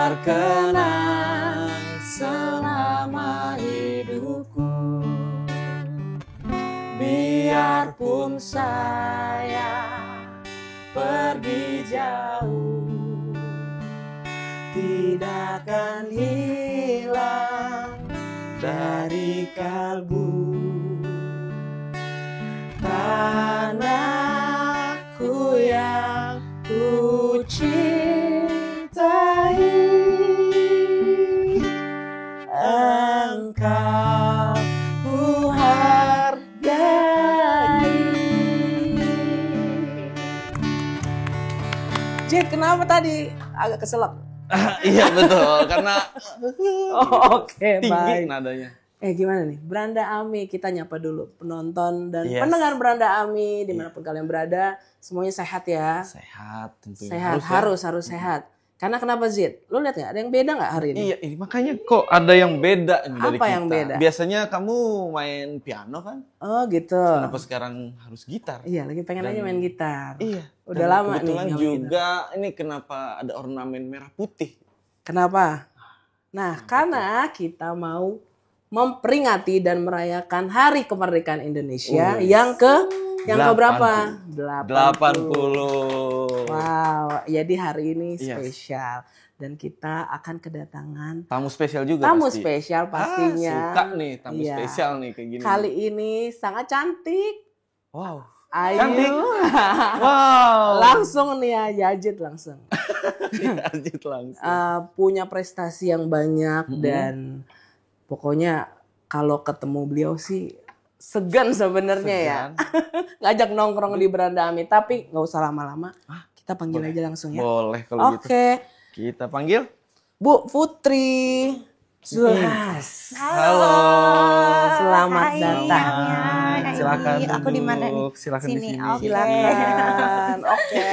terkenang selama hidupku. Biarpun saya pergi jauh, tidak akan hilang dari kalbu. Tanahku yang ku cintai, engkau ku hargai. Jit, kenapa tadi agak keselak? Iya betul, karena Oke, tinggi baik. nadanya. Gimana nih, Beranda Ami, kita nyapa dulu penonton dan pendengar Beranda Ami dimanapun kalian berada, semuanya sehat ya. Sehat tentunya. Sehat, harus sehat. Karena kenapa Zid? Lu lihat nggak ada yang beda nggak hari ini? Iya, makanya kok ada yang beda nih dari Apa kita. yang beda? Biasanya kamu main piano kan? Oh gitu. Kenapa sekarang harus gitar? Iya, lagi pengen aja main gitar. Iya. Udah dan lama nih. kebetulan nggak main gitar. juga ini kenapa ada ornamen merah putih? Kenapa? Nah, karena kita mau memperingati dan merayakan Hari Kemerdekaan Indonesia yang keberapa? 80. Wow, jadi hari ini spesial dan kita akan kedatangan Tamu spesial juga tamu pasti. spesial pastinya. Suka nih tamu Iya. spesial nih kayak gini. Kali ini sangat cantik. Wow. Ayu. Cantik. Wow. Langsung nih ya, Yajid langsung. Lanjut langsung. Punya prestasi yang banyak dan pokoknya kalau ketemu beliau sih segan sebenarnya ya. Ngajak nongkrong di Beranda Ami, tapi nggak usah lama-lama. Kita panggil aja langsung ya. Boleh kalau gitu. Oke. Kita panggil Bu Putri Zulhas. Halo. Selamat Hai, datang. Silakan Aku di mana nih? Silakan Sini, di sini. oke. Silakan. Oke.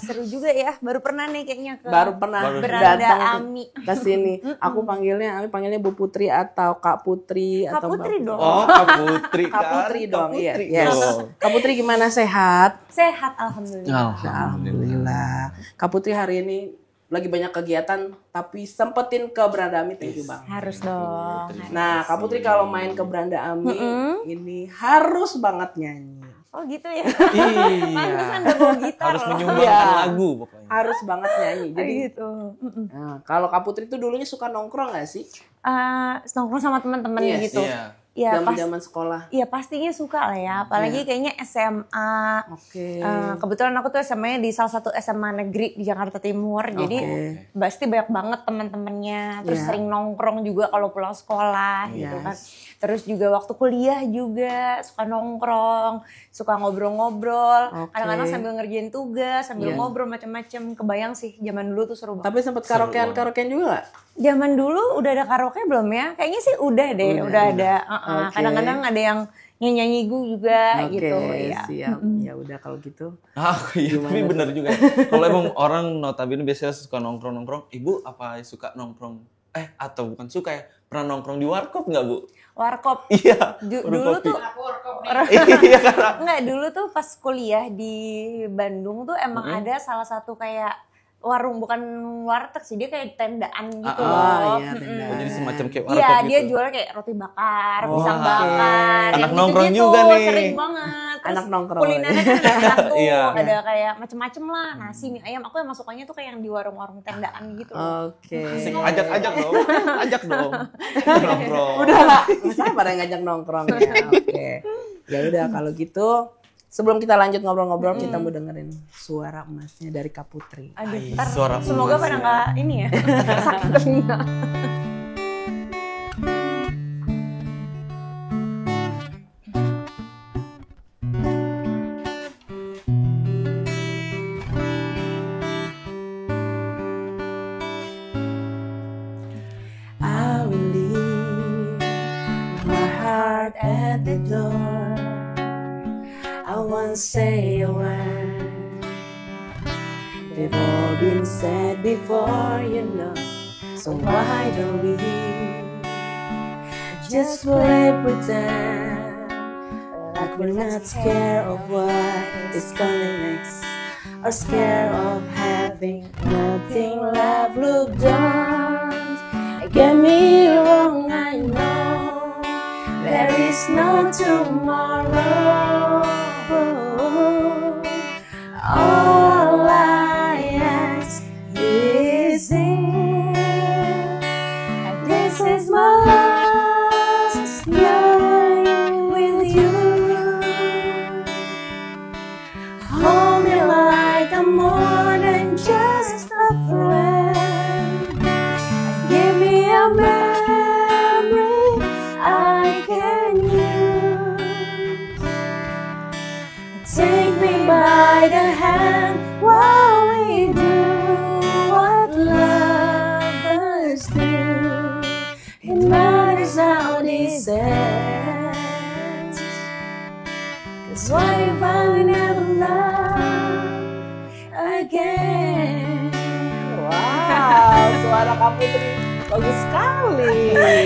Seru juga ya. Baru pernah nih kayaknya ke Baru pernah Beranda datang Ami. ke sini. Aku panggilnya Bu Putri atau Kak Putri Kak atau Putri Mbak dong. Oh, Kak Putri Kak kan? Putri dong, iya. Putri Yes. dong. Kak Putri gimana, sehat? Sehat alhamdulillah. Alhamdulillah. Kak Putri hari ini lagi banyak kegiatan tapi sempetin ke Beranda Ami, thank you Bang. Harus dong. Nah, Kak Putri kalau main ke Beranda Ami ini harus banget nyanyi. Oh gitu ya. Iya. Pantesan udah bawa gitar Harus loh. menyumbangkan Iya. lagu pokoknya. Harus banget nyanyi. Jadi Gitu. nah, kalau Kak Putri itu dulunya suka nongkrong gak sih? Nongkrong sama teman-teman Yes. gitu. Iya. Iya, Zaman-zaman sekolah. Iya pastinya suka lah ya. Apalagi kayaknya SMA. Oke. Kebetulan aku tuh SMA-nya di salah satu SMA negeri di Jakarta Timur. Jadi pasti banyak banget teman-temannya. Terus sering nongkrong juga kalau pulang sekolah gitu kan. Terus juga waktu kuliah juga suka nongkrong, suka ngobrol-ngobrol. Kadang-kadang sambil ngerjain tugas, sambil ngobrol macam-macam. Kebayang sih zaman dulu tuh seru banget. Tapi sempet karaokean juga gak? Zaman dulu udah ada karaoke belum ya? Kayaknya sih udah deh, udah ada. Oke. Kadang-kadang ada yang nyanyi juga Oke, gitu ya. siap. Ya udah kalau gitu. Iya, tapi bener juga. Kalau emang orang notabene biasanya suka nongkrong-nongkrong, Ibu apa suka nongkrong? Atau bukan suka ya? Pernah nongkrong di warkop nggak Bu? Warkop. Iya. Dulu tuh Iya karena. enggak, dulu tuh pas kuliah di Bandung tuh emang ada salah satu kayak warung, bukan warteg sih, dia kayak tendaan gitu loh. Iya, tenda. Oh, jadi semacam kayak warkop Iya, gitu. dia jualnya kayak roti bakar, pisang oke. bakar, Anak yang nongkrong gitu-gitu, juga nih. sering banget. Terus Anak nongkrong. kulinernya kan enak tuh, Iya. ada kayak macem-macem lah, nasi, mie ayam. Aku emang sukanya tuh kayak yang di warung-warung tendaan gitu loh. Oke. Asik, ajak dong. Ajak dong. Nongkrong. Udah lah, saya pada ngajak nongkrong ya. Oke. Ya udah kalau gitu, sebelum kita lanjut ngobrol-ngobrol, kita mau dengerin suara emasnya dari Kak Putri. Aduh, Ay, ntar suara semoga emas pada ya. nggak ini ya, sakit telinga. I will leave my heart at the door. I won't say a word. They've all been said before, you know. So why don't we just play pretend like we're not scared of what is coming next, or scared of having nothing left. Look down. get me wrong, I know there is no tomorrow. All I ask is in. This is my last night with you. Hold me like I'm more than just a friend. Give me a memory I can use. Take me by the hand while we do what lovers do. It matters how this ends. 'Cause what if I never love again? Wow, suara Kak Putri bagus sekali.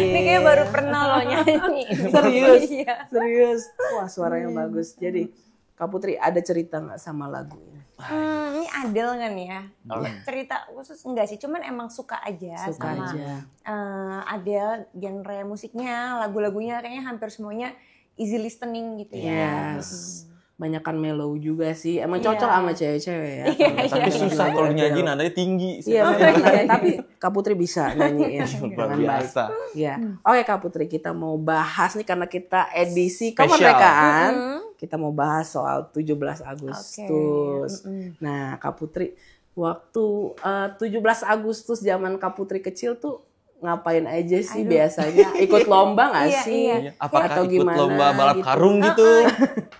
Ini kayak baru pernah loh nyanyi. Serius? Iya. Serius. Wah, suaranya bagus. Jadi Kak Putri ada cerita nggak sama lagu ini? Ini Adele kan ya. Cerita khusus enggak sih, cuman emang suka aja Suka sama aja. Adele, genre musiknya, lagu-lagunya kayaknya hampir semuanya easy listening gitu ya. Yes. Banyakan mellow juga sih. Emang Iya. cocok sama cewek-cewek ya. Tapi susah kalau nyanyi nadanya tinggi sih. Iya, benar. Tapi Kak Putri bisa nyanyiin Luar dengan baik. biasa. Ya. Oke Kak Putri, kita mau bahas nih karena kita edisi Spesial. kemerdekaan. Kita mau bahas soal 17 Agustus. Nah, Kak Putri, waktu 17 Agustus zaman Kak Putri kecil tuh ngapain aja sih biasanya? Ikut lomba nggak Iya, sih? iya. Iya, apakah Atau ikut gimana lomba balap gitu? karung gitu?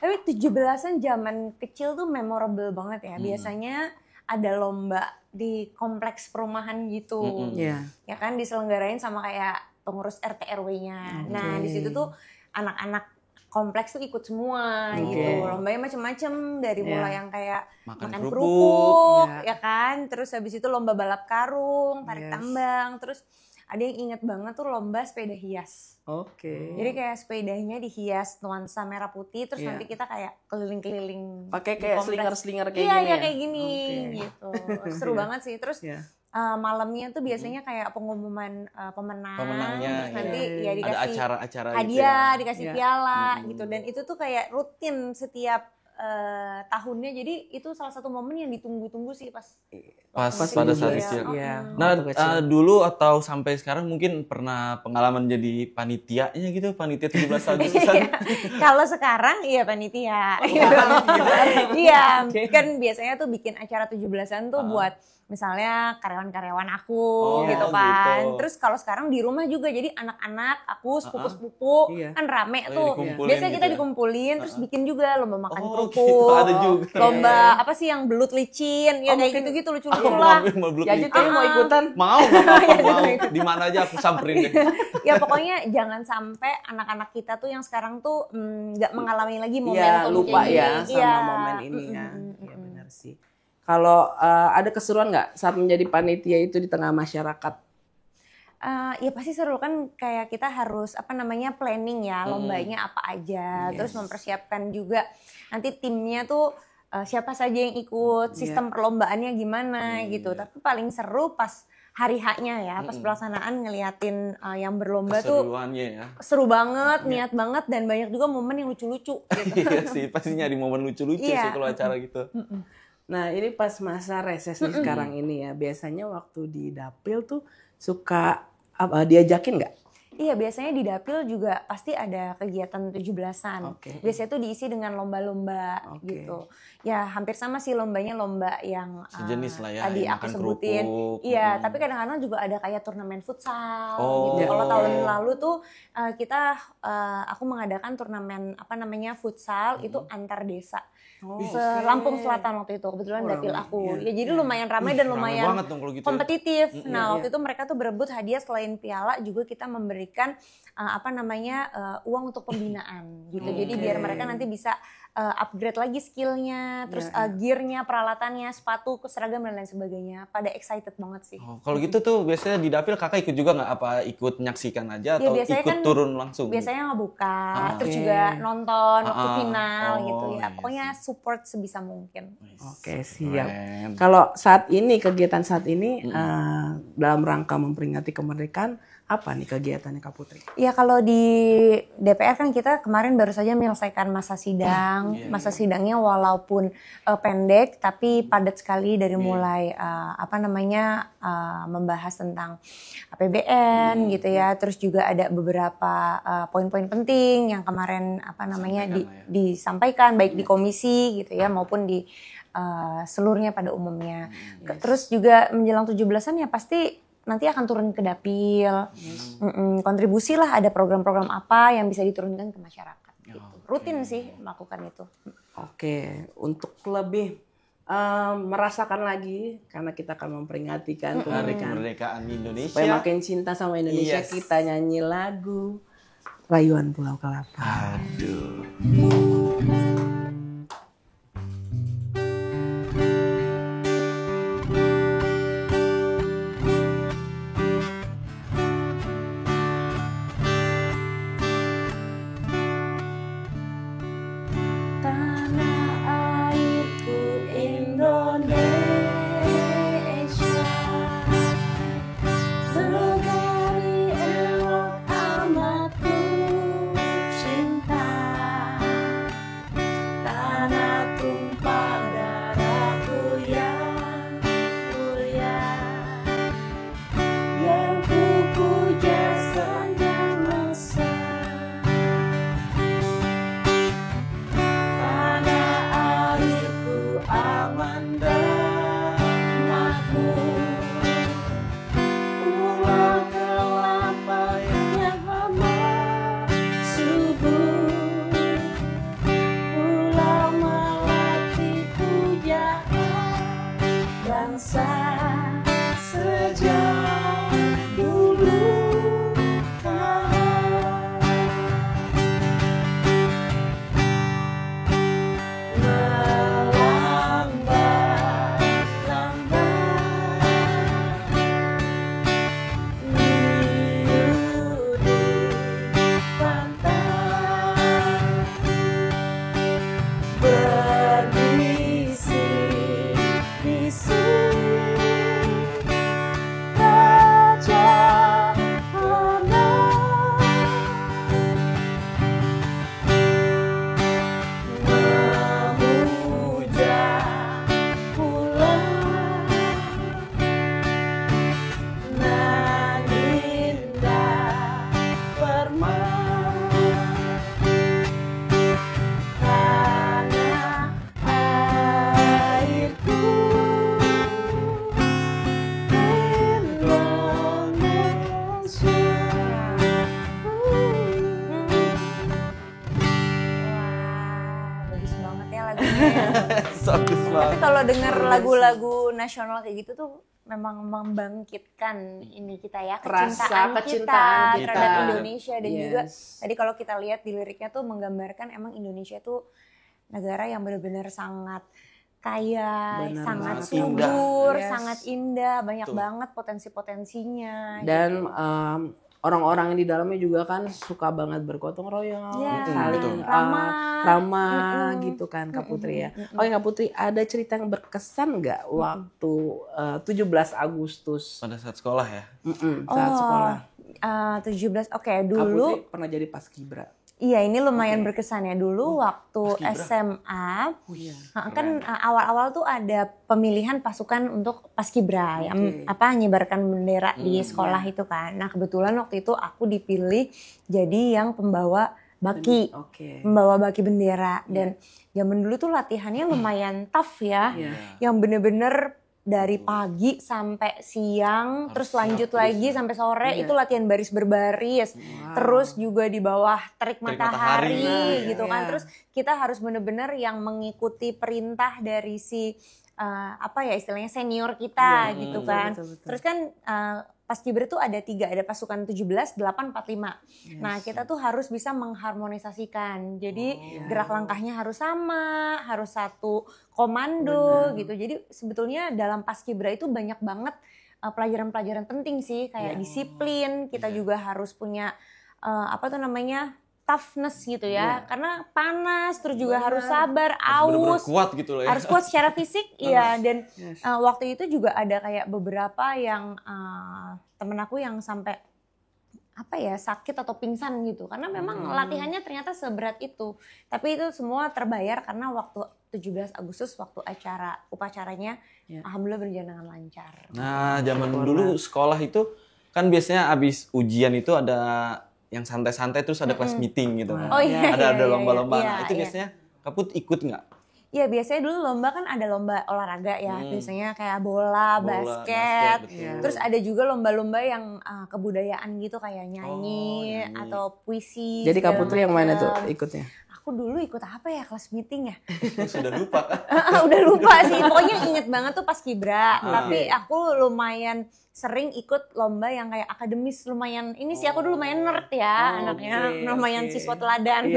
Tapi 17-an zaman kecil tuh memorable banget ya. Biasanya ada lomba di kompleks perumahan gitu. Iya. Ya kan diselenggarain sama kayak pengurus RT RW-nya. Nah, di situ tuh anak-anak kompleks tuh ikut semua gitu. Lombanya macem-macem dari mulai yang kayak Makan makan kerupuk, kerupuk, ya. ya kan. Terus habis itu lomba balap karung, tarik tambang, terus ada yang inget banget tuh lomba sepeda hias. Oke. Jadi kayak sepedanya dihias nuansa merah putih, terus Iya. nanti kita kayak keliling-keliling. Pakai di kayak kompleks. slinger-slinger kayak Iya, gini iya ya? kayak gini Oke. gitu. Seru Iya. banget sih. Terus Iya. malamnya tuh biasanya kayak pengumuman pemenang. Pemenangnya, Terus nanti iya. ya Ada dikasih acara-acara gitu hadiah, ya. dikasih Iya. piala gitu. Dan itu tuh kayak rutin setiap tahunnya. Jadi itu salah satu momen yang ditunggu-tunggu sih pas Pas waktu pada kecil saat ya. kecil. Iya. Nah, Waktu kecil. dulu atau sampai sekarang mungkin pernah pengalaman jadi panitianya gitu, panitia 17 Agustusan. Iya. Kalau sekarang iya panitia. Iya, kan biasanya tuh bikin acara 17-an tuh buat misalnya karyawan-karyawan aku Oh, gitu kan. gitu. Terus kalau sekarang di rumah juga jadi anak-anak, aku sepupu-sepupu Iya. kan rame Oh, tuh. dikumpulin Biasanya kita gitu ya? dikumpulin terus bikin juga lomba makan Oh, kerupuk. gitu, ada juga. Lomba apa sih yang belut licin, ya kayak gitu-gitu lucu-lucu lah. Mau beluk Jadi licin. tuh mau ikutan? Mau, nggak apa-apa, mau. Di mana aja aku samperin deh. Ya pokoknya jangan sampai anak-anak kita tuh yang sekarang tuh nggak mengalami lagi momentum Iya, lupa kayak ya gini. sama Iya. momen ini ya. Iya benar sih. Kalau ada keseruan nggak saat menjadi panitia itu di tengah masyarakat? Ya pasti seru kan, kayak kita harus apa namanya planning ya lombanya apa aja, terus mempersiapkan juga nanti timnya tuh siapa saja yang ikut, sistem perlombaannya gimana gitu. Tapi paling seru pas hari H-nya ya, pas pelaksanaan ngeliatin yang berlomba tuh Keseruannya ya. seru banget, niat banget, dan banyak juga momen yang lucu-lucu gitu. Iya sih, pasti nyari momen lucu-lucu Iya. sih kalau acara gitu. Nah ini pas masa reses nih sekarang ini ya, biasanya waktu di dapil tuh suka diajakin nggak? Iya, biasanya di dapil juga pasti ada kegiatan 17-an. Oke. Biasanya tuh diisi dengan lomba-lomba Oke. gitu. Ya hampir sama sih lombanya, lomba yang Sejenis lah ya, tadi yang aku makan sebutin. kerupuk. Iya, tapi kadang-kadang juga ada kayak turnamen futsal Oh. gitu. Kalau Iya. tahun lalu tuh aku mengadakan turnamen apa namanya futsal itu antar desa. Lampung Selatan waktu itu, kebetulan dapil aku. Ya jadi lumayan ramai dan Ramai lumayan banget dong kalau gitu ya. kompetitif. Nah, Iya, waktu itu mereka tuh berebut hadiah, selain piala juga kita memberikan uang untuk pembinaan gitu. Jadi biar mereka nanti bisa upgrade lagi skillnya, terus gearnya, peralatannya, sepatu, seragam dan lain sebagainya. Pada excited banget sih. Oh, kalau gitu tuh biasanya di dapil kakak ikut juga nggak? Apa ikut menyaksikan aja atau biasanya ikut kan turun langsung? Biasanya ngebuka, terus juga nonton waktu final gitu ya. iya Pokoknya support sebisa mungkin. Oke, siap. Keren. Kalau kegiatan saat ini dalam rangka memperingati kemerdekaan, apa nih kegiatannya Kak Putri? Ya kalau di DPR kan kita kemarin baru saja menyelesaikan masa sidang. Masa sidangnya walaupun pendek tapi padat sekali dari mulai membahas tentang APBN gitu ya. Terus juga ada beberapa poin-poin penting yang kemarin disampaikan baik di komisi gitu ya maupun di seluruhnya pada umumnya. Terus juga menjelang 17-an ya pasti nanti akan turun ke dapil, kontribusi lah ada program-program apa yang bisa diturunkan ke masyarakat. Gitu. Rutin sih melakukan itu. Oke, untuk lebih merasakan lagi karena kita akan memperingati kan kemerdekaan Indonesia. Supaya makin cinta sama Indonesia, kita nyanyi lagu Rayuan Pulau Kelapa. Aduh. Tapi kalau dengar lagu-lagu nasional kayak gitu tuh memang membangkitkan ini kita ya, kecintaan kita terhadap Indonesia dan juga tadi kalau kita lihat di liriknya tuh menggambarkan emang Indonesia tuh negara yang benar-benar sangat kaya, sangat subur, sangat indah, banyak banget potensi-potensinya. Dan orang-orang yang di dalamnya juga kan suka banget bergotong royong, saling ramah gitu kan Kak Putri ya. Oke Kak Putri, ada cerita yang berkesan nggak waktu 17 Agustus? Pada saat sekolah ya? Saat sekolah. 17, dulu. Kak Putri pernah jadi paskibra. Iya, ini lumayan berkesan ya. Dulu waktu SMA, kan awal-awal tuh ada pemilihan pasukan untuk paskibra, yang nyebarkan bendera di sekolah itu kan. Nah kebetulan waktu itu aku dipilih jadi yang pembawa baki, membawa baki bendera. Dan zaman dulu tuh latihannya lumayan tough ya, yang bener-bener dari pagi sampai siang, terus lanjut lagi sampai sore, itu latihan baris berbaris, terus juga di bawah terik matahari gitu kan, terus kita harus bener-bener yang mengikuti perintah dari si istilahnya senior kita gitu kan, betul. Terus kan Paskibra tuh ada 3, ada pasukan 17, 8, 45. Nah kita tuh harus bisa mengharmonisasikan. Jadi gerak langkahnya harus sama, harus satu komando gitu. Jadi sebetulnya dalam Paskibra itu banyak banget pelajaran-pelajaran penting sih, kayak disiplin. Kita juga harus punya toughness gitu ya, karena panas, terus juga harus sabar, bener-bener aus, kuat gitu loh ya. harus kuat secara fisik, iya. Dan waktu itu juga ada kayak beberapa yang temen aku yang sampai sakit atau pingsan gitu, karena memang latihannya ternyata seberat itu. Tapi itu semua terbayar karena waktu 17 Agustus waktu upacaranya, alhamdulillah berjalan dengan lancar. Nah, zaman dulu sekolah itu kan biasanya abis ujian itu ada yang santai-santai terus ada kelas meeting gitu. Oh iya, ada iya, lomba-lomba. iya, Nah, itu iya. biasanya Kaput ikut nggak? Iya, biasanya dulu lomba kan ada lomba olahraga ya, biasanya kayak bola, basket. betul. Terus ada juga lomba-lomba yang kebudayaan gitu kayak nyanyi, atau puisi. Jadi Kak segala Putri yang mana tuh macam. ikutnya? Aku dulu ikut apa ya, kelas meeting ya? Sudah lupa kan? Udah lupa sih, pokoknya inget banget tuh Paskibra. Tapi aku lumayan sering ikut lomba yang kayak akademis, lumayan ini sih aku dulu lumayan nerd ya anaknya, lumayan siswa teladan.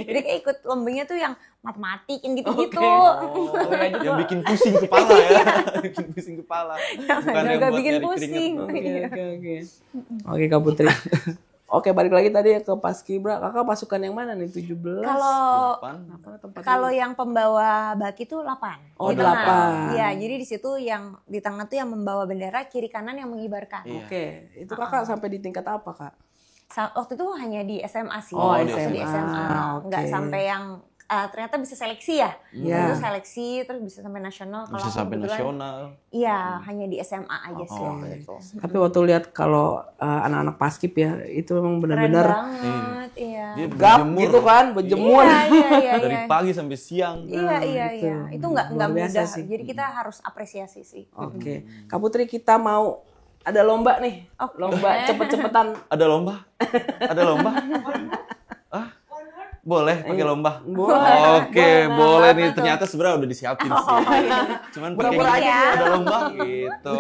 Jadi kayak ikut lombanya tuh yang matematik yang gitu-gitu. Yang bikin pusing kepala ya. Bikin pusing kepala. Bukan yang Agak buat bikin nyari pusing. keringet. Oke Kak Putri. Oke, balik lagi tadi ke Paskibra. Kakak pasukan yang mana nih? 17? Kalau yang pembawa baki tuh 8. Oh, Di tengah. 8. Iya, jadi di situ yang di tengah tuh yang membawa bendera, kiri kanan yang mengibarkan. Oke, itu Kakak sampai di tingkat apa, Kak? Waktu itu hanya di SMA sih. Oh, Di SMA. SMA. Nggak Oke. sampai yang ternyata bisa seleksi ya. Iya. Itu seleksi terus bisa sampai nasional. Kalau Bisa aku sampai kebetulan, nasional. Iya, hanya di SMA aja sih waktu itu. Tapi waktu lihat kalau anak-anak Paskib ya, itu memang Keren benar-benar banget, iya. Dia gap berjemur gitu kan, berjemur. Iya. dari pagi sampai siang. Iya. Itu nggak luar biasa mudah. sih. Jadi kita harus apresiasi sih. Oke, Kak Putri kita mau ada lomba nih, lomba cepet-cepetan. Ada lomba? Ada lomba? Boleh pakai lomba? Boleh. Oke, boleh nih. Ternyata sebenarnya udah disiapin sih. Cuman pakai Pura-pura gini, aja. ada lomba gitu.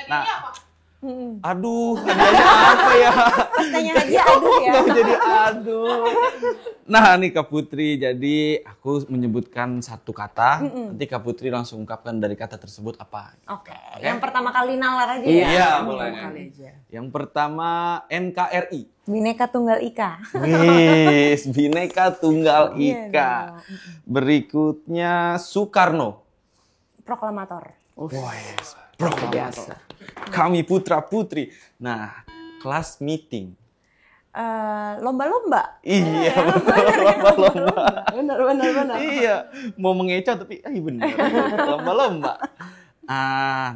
Nah. Aduh, hadiahnya apa ya? Tanya aja aduh ya. Kok jadi aduh. Nah, nih Kak Putri, jadi aku menyebutkan satu kata, nanti Kak Putri langsung ungkapkan dari kata tersebut apa. Oke. Yang pertama kali nalar aja ya. Iya, boleh. Kali aja. Yang pertama NKRI. Bineka Tunggal Ika. Wis, Bhinneka Tunggal Iya Ika. Berikutnya Soekarno. Proklamator. Wes, proklamator. Kami putra-putri. Nah, kelas meeting. Lomba-lomba. Iya, lomba-lomba. Benar. Iya, mau mengecoh tapi bener. Lomba-lomba.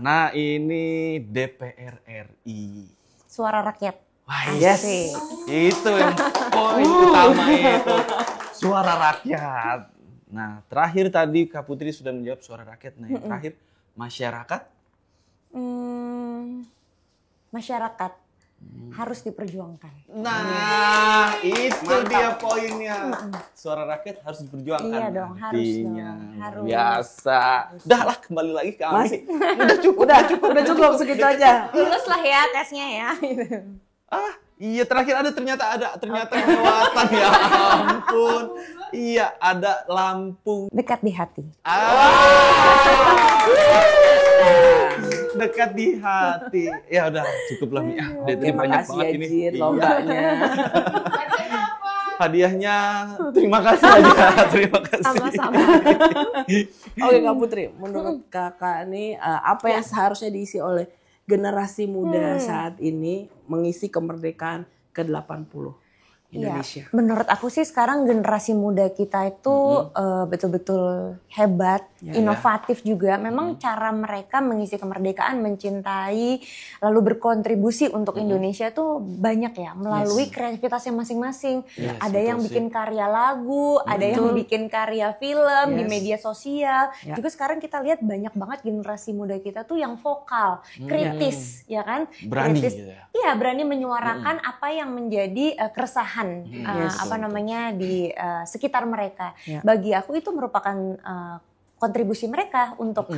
Nah ini DPR RI. Suara rakyat. Wah, Yes. Itu yang poin utama itu. Suara rakyat. Nah, terakhir tadi Kak Putri sudah menjawab suara rakyat. Nah, yang terakhir masyarakat. Masyarakat harus diperjuangkan. Nah, itu dia poinnya. Suara rakyat harus diperjuangkan. Iya dong, harus nantinya. dong, harus. Biasa. Udah lah, kembali lagi ke Masih. Ami. Udah cukup segitu aja. Lulus lah ya tesnya ya. Iya terakhir ternyata kelewatan ya ampun. Iya ada Lampung. Dekat di hati. Dekat di hati. Ya udah cukup lah Mi. Terima banyak kasih banget ya ini. Jit, Iya. lombanya. Hadiahnya terima kasih aja. Terima kasih. Sama-sama. Oke Kak Putri, menurut Kakak nih apa yang seharusnya diisi oleh generasi muda saat ini mengisi kemerdekaan ke-80 Indonesia? Ya, menurut aku sih sekarang generasi muda kita itu betul-betul hebat, inovatif juga. Memang cara mereka mengisi kemerdekaan, mencintai, lalu berkontribusi untuk Indonesia tuh banyak ya melalui kreativitasnya masing-masing. Ada yang bikin karya lagu, ada yang bikin karya film di media sosial. Juga sekarang kita lihat banyak banget generasi muda kita tuh yang vokal, kritis, ya kan? Berani Kritis, gitu ya. iya, berani menyuarakan apa yang menjadi keresahan di sekitar mereka. Bagi aku itu merupakan kontribusi mereka untuk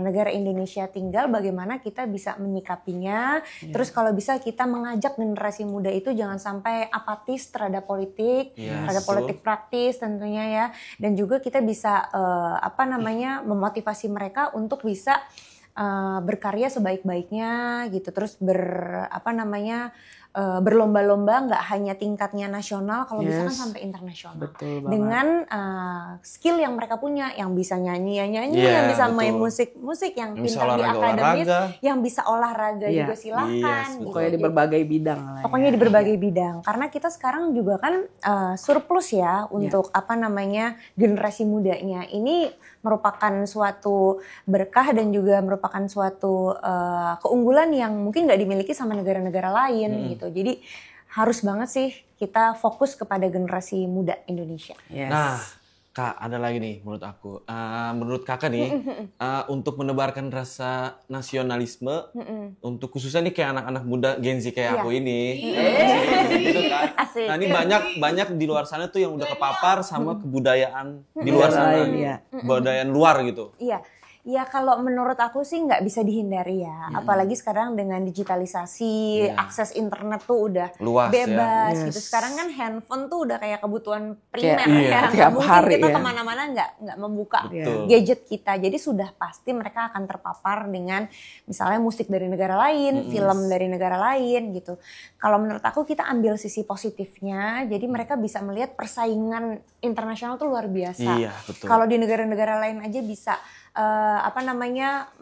negara Indonesia tinggal, bagaimana kita bisa menyikapinya. Terus kalau bisa kita mengajak generasi muda itu jangan sampai apatis terhadap politik, terhadap politik praktis tentunya ya. Dan juga kita bisa memotivasi mereka untuk bisa berkarya sebaik-baiknya gitu. Terus berlomba-lomba nggak hanya tingkatnya nasional, kalau bisa kan sampai internasional. Betul banget. Dengan skill yang mereka punya, yang bisa nyanyi, yang bisa main musik, yang pintar di akademis, yang bisa olahraga juga silakan. Pokoknya di berbagai bidang lah. Pokoknya di berbagai bidang. Karena kita sekarang juga kan surplus ya untuk generasi mudanya. Ini merupakan suatu berkah dan juga merupakan suatu keunggulan yang mungkin nggak dimiliki sama negara-negara lain gitu. Jadi harus banget sih kita fokus kepada generasi muda Indonesia. Nah, Kak, ada lagi nih menurut aku. Menurut Kakak nih, untuk menebarkan rasa nasionalisme, untuk khususnya nih kayak anak-anak muda Gen Z kayak aku ini. Gitu kan. Asik. Nah, ini banyak di luar sana tuh yang udah kepapar sama kebudayaan di luar sana. Kebudayaan luar gitu. Iya. Ya kalau menurut aku sih nggak bisa dihindari ya. Apalagi sekarang dengan digitalisasi, akses internet tuh udah luas, bebas gitu. Sekarang kan handphone tuh udah kayak kebutuhan primer ya. Tiap mungkin hari kita kemana-mana nggak membuka gadget kita. Jadi sudah pasti mereka akan terpapar dengan misalnya musik dari negara lain, film dari negara lain gitu. Kalau menurut aku kita ambil sisi positifnya. Jadi mereka bisa melihat persaingan internasional tuh luar biasa. Iya, betul. Kalau di negara-negara lain aja bisa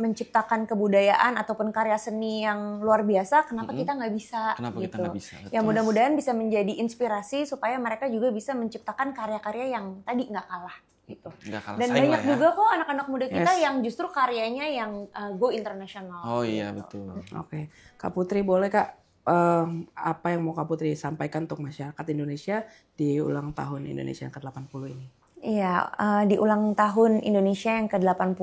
menciptakan kebudayaan ataupun karya seni yang luar biasa, kenapa kita nggak bisa? Kenapa gitu. kita nggak bisa? Ya mudah-mudahan bisa menjadi inspirasi supaya mereka juga bisa menciptakan karya-karya yang tadi nggak kalah gitu. Dan banyak juga kok anak-anak muda kita yang justru karyanya yang go internasional. Oh iya betul. Oke, Kak Putri boleh Kak, apa yang mau Kak Putri sampaikan untuk masyarakat Indonesia di ulang tahun Indonesia yang ke-80 ini? Iya, di ulang tahun Indonesia yang ke-80,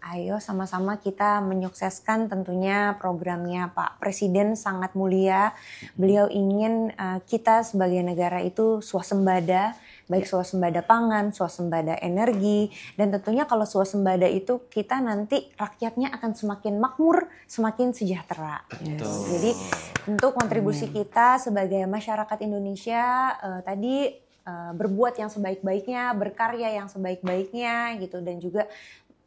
ayo sama-sama kita menyukseskan tentunya programnya Pak Presiden sangat mulia. Beliau ingin kita sebagai negara itu swasembada, baik swasembada pangan, swasembada energi, dan tentunya kalau swasembada itu kita nanti rakyatnya akan semakin makmur, semakin sejahtera. Jadi tentu kontribusi kita sebagai masyarakat Indonesia tadi berbuat yang sebaik-baiknya, berkarya yang sebaik-baiknya gitu, dan juga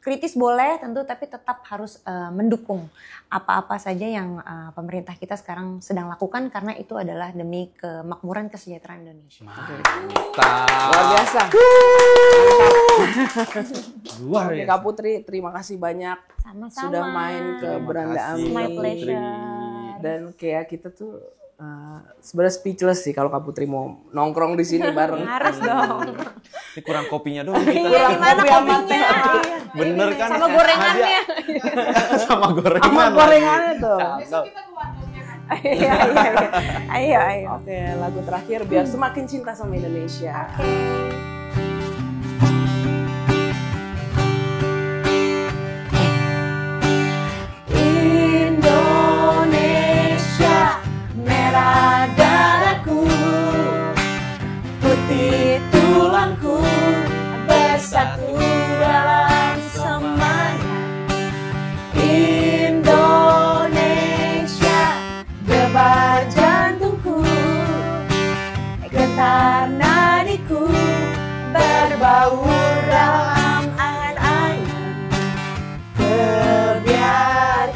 kritis boleh tentu, tapi tetap harus mendukung apa-apa saja yang pemerintah kita sekarang sedang lakukan, karena itu adalah demi kemakmuran kesejahteraan Indonesia. Luar biasa. Luar biasa. Kak Putri, terima kasih banyak. Sama-sama. Sudah main ke Beranda Ami. My pleasure. Dan kayak kita tuh sebenarnya speechless sih kalau Kak Putri mau nongkrong di sini bareng. Harus dong. Ini kurang kopinya doang. Kurang kopi sama teh. Bener kan? Sama gorengannya. Sama gorengan. Sama gorengannya tuh. Ayo. Oke, lagu terakhir biar semakin cinta sama Indonesia. Merah darahku, putih tulangku, bersatu dalam semangat. Indonesia, debar jantungku, getar nadiku, berbaur dalam angan-angan. Kebiar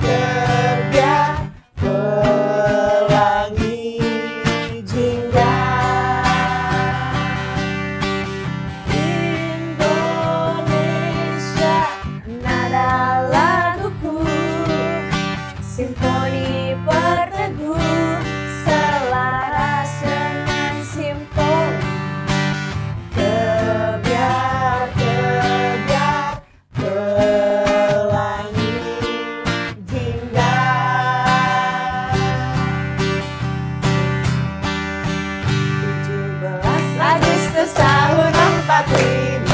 pelangi jingga. Indonesia, nada laguku, simfoni berteduh, selaras dengan simfoni. Kebiar pelangi jingga. 17 Agustus tahun 45,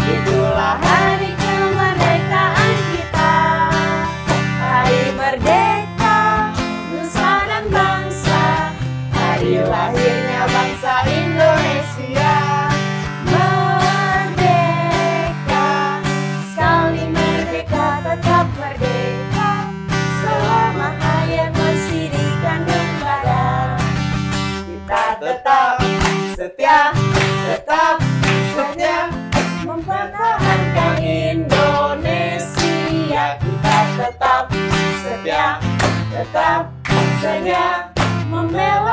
itulah hari kemerdekaan kita. Hari merdeka, nusa dan bangsa, hari lahirnya bangsa Indonesia. Merdeka, setia, tetap setia mempertahankan Indonesia. Kita tetap setia, tetap setia membela